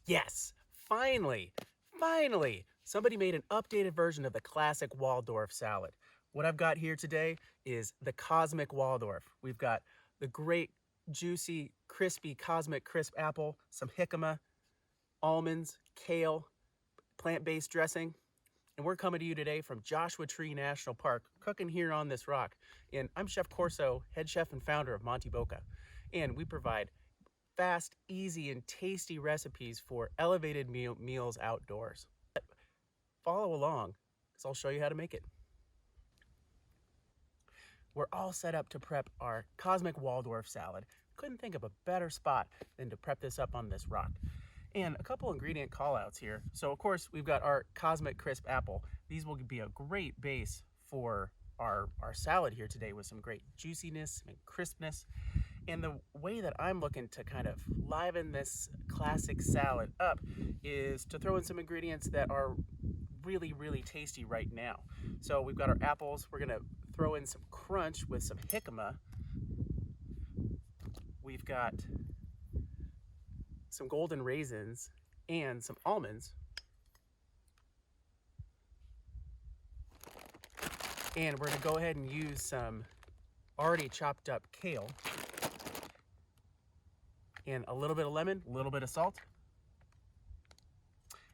Yes, finally, somebody made an updated version of the classic Waldorf salad. What I've got here today is the Cosmic Waldorf. We've got the great, juicy, crispy Cosmic Crisp apple, some jicama, almonds, kale, plant-based dressing. And we're coming to you today from Joshua Tree National Park, cooking here on this rock. And I'm Chef Corso, head chef and founder of Monte Boca. And we provide fast, easy, and tasty recipes for elevated meals outdoors. Follow along, because I'll show you how to make it. We're all set up to prep our Cosmic Waldorf salad. Couldn't think of a better spot than to prep this up on this rock. And a couple ingredient callouts here. So of course, we've got our Cosmic Crisp apple. These will be a great base for our salad here today with some great juiciness and crispness. And the way that I'm looking to kind of liven this classic salad up is to throw in some ingredients that are really tasty right now. So we've got our apples. We're gonna throw in some crunch with some jicama. We've got some golden raisins and some almonds. And we're gonna go ahead and use some already chopped up kale and a little bit of lemon, a little bit of salt.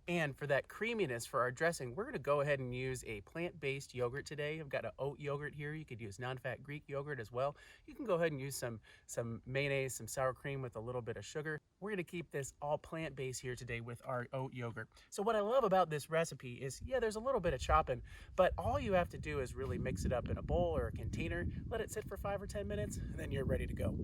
And for that creaminess for our dressing, we're gonna go ahead and use a plant-based yogurt today. I've got an oat yogurt here. You could use non-fat Greek yogurt as well. You can go ahead and use some mayonnaise, some sour cream with a little bit of sugar. We're gonna keep this all plant-based here today with our oat yogurt. So what I love about this recipe is, yeah, there's a little bit of chopping, but all you have to do is really mix it up in a bowl or a container, let it sit for 5 or 10 minutes, and then you're ready to go.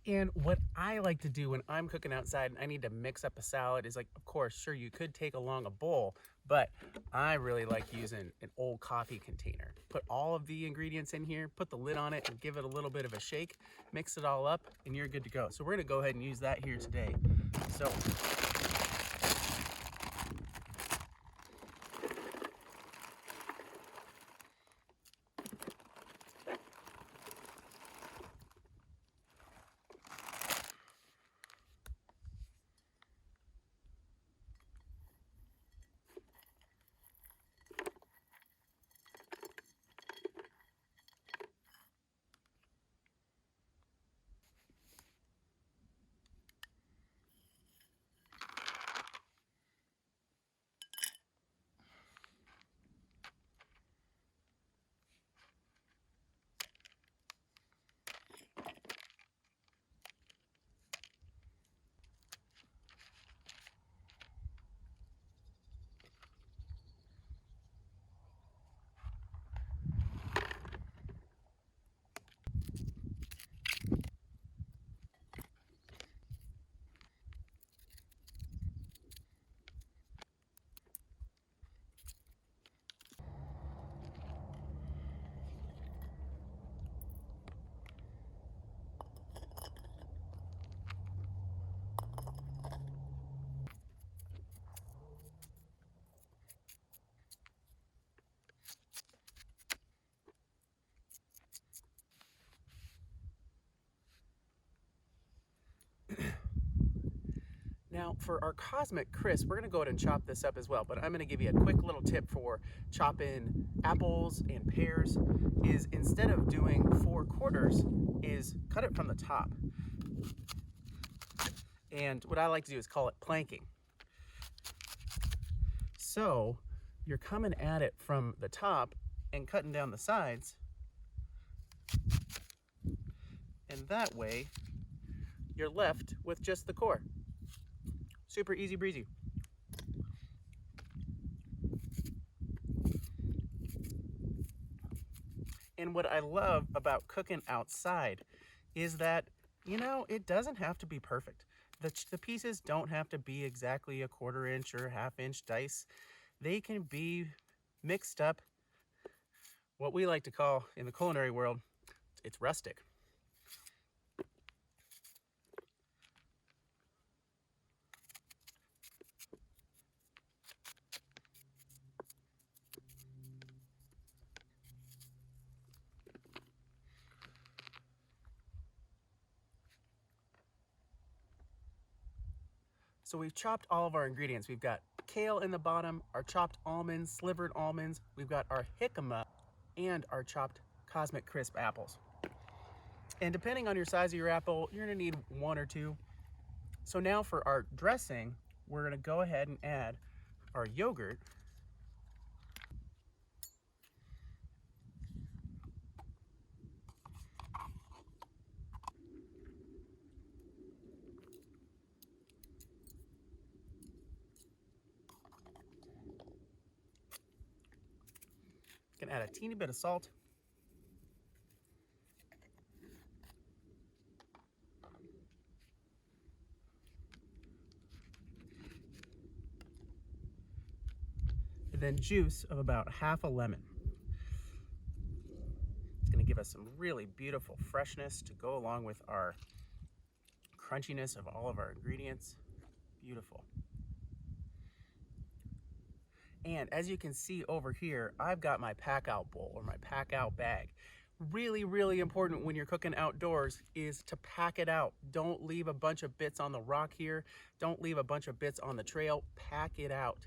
And what I like to do when I'm cooking outside and I need to mix up a salad is, like, of course, sure, you could take along a bowl, but I really like using an old coffee container. Put all of the ingredients in here, put the lid on it, and give it a little bit of a shake, mix it all up, and you're good to go. So we're gonna go ahead and use that here today. So now for our Cosmic Crisp, we're gonna go ahead and chop this up as well, but I'm gonna give you a quick little tip for chopping apples and pears is, instead of doing 4/4, is cut it from the top. And what I like to do is call it planking. So you're coming at it from the top and cutting down the sides. And that way you're left with just the core. Super easy breezy. And what I love about cooking outside is that, you know, it doesn't have to be perfect. The pieces don't have to be exactly a 1/4 inch or 1/2 inch dice. They can be mixed up, what we like to call in the culinary world, it's rustic. So we've chopped all of our ingredients. We've got kale in the bottom, our chopped almonds, slivered almonds. We've got our jicama and our chopped Cosmic Crisp apples. And depending on your size of your apple, you're gonna need 1 or 2. So now for our dressing, we're gonna go ahead and add our yogurt. Gonna add a teeny bit of salt. And then juice of about half a lemon. It's gonna give us some really beautiful freshness to go along with our crunchiness of all of our ingredients. Beautiful. And as you can see over here, I've got my pack out bowl or my pack out bag. Really, really important when you're cooking outdoors is to pack it out. Don't leave a bunch of bits on the rock here. Don't leave a bunch of bits on the trail. Pack it out.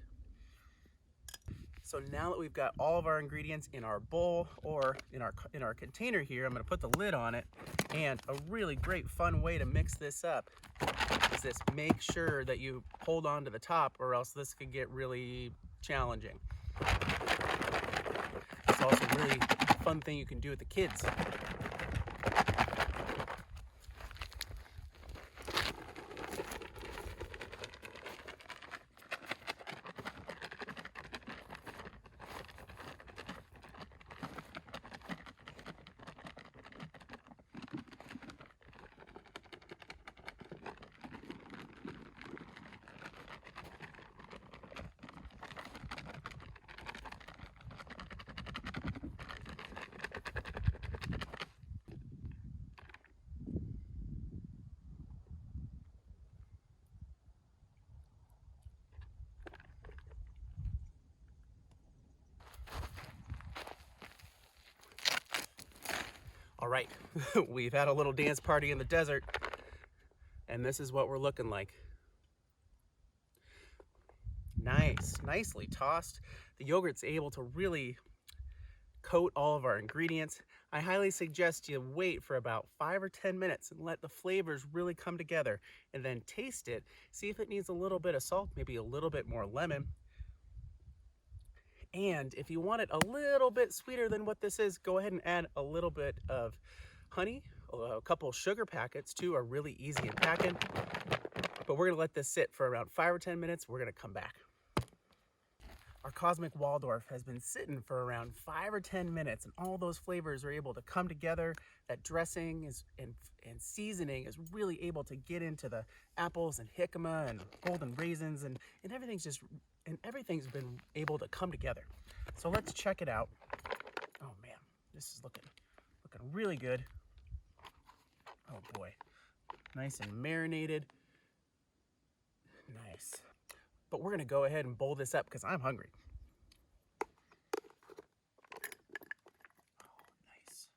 So now that we've got all of our ingredients in our bowl or in our container here, I'm gonna put the lid on it. And a really great fun way to mix this up is this: make sure that you hold on to the top or else this could get really challenging. It's also a really fun thing you can do with the kids. All right, we've had a little dance party in the desert, and this is what we're looking like. Nice, nicely tossed. The yogurt's able to really coat all of our ingredients. I highly suggest you wait for about 5 or 10 minutes and let the flavors really come together, and then taste it. See if it needs a little bit of salt, maybe a little bit more lemon. And if you want it a little bit sweeter than what this is, go ahead and add a little bit of honey. A couple sugar packets too are really easy in packing. But we're gonna let this sit for around 5 or 10 minutes. We're gonna come back. Our Cosmic Waldorf has been sitting for around 5 or 10 minutes, and all those flavors are able to come together. That dressing and seasoning is really able to get into the apples and jicama and golden raisins, and everything's been able to come together. So let's check it out. Oh man, this is looking really good. Oh boy, nice and marinated. Nice. But we're gonna go ahead and bowl this up because I'm hungry. Oh, nice.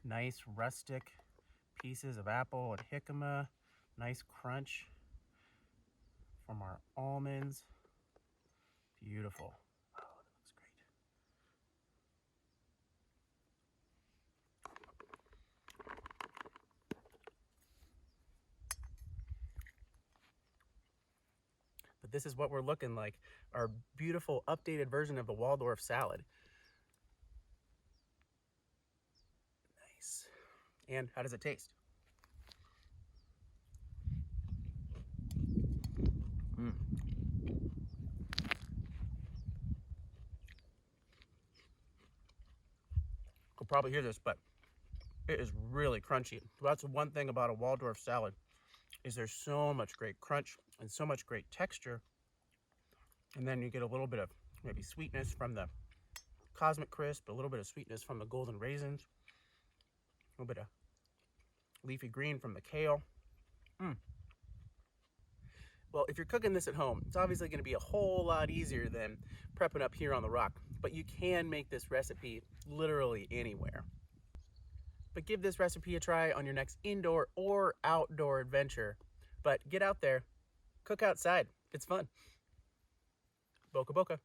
Nice rustic pieces of apple and jicama. Nice crunch from our almonds. Beautiful. Oh, that looks great. But this is what we're looking like, our beautiful updated version of the Waldorf salad. Nice. And how does it taste? You'll probably hear this, but it is really crunchy. That's one thing about a Waldorf salad, is there's so much great crunch and so much great texture. And then you get a little bit of maybe sweetness from the Cosmic Crisp, a little bit of sweetness from the golden raisins, a little bit of leafy green from the kale. Well, if you're cooking this at home, it's obviously going to be a whole lot easier than prepping up here on the rock, but you can make this recipe literally anywhere. But give this recipe a try on your next indoor or outdoor adventure. But get out there, cook outside. It's fun. Boca boca.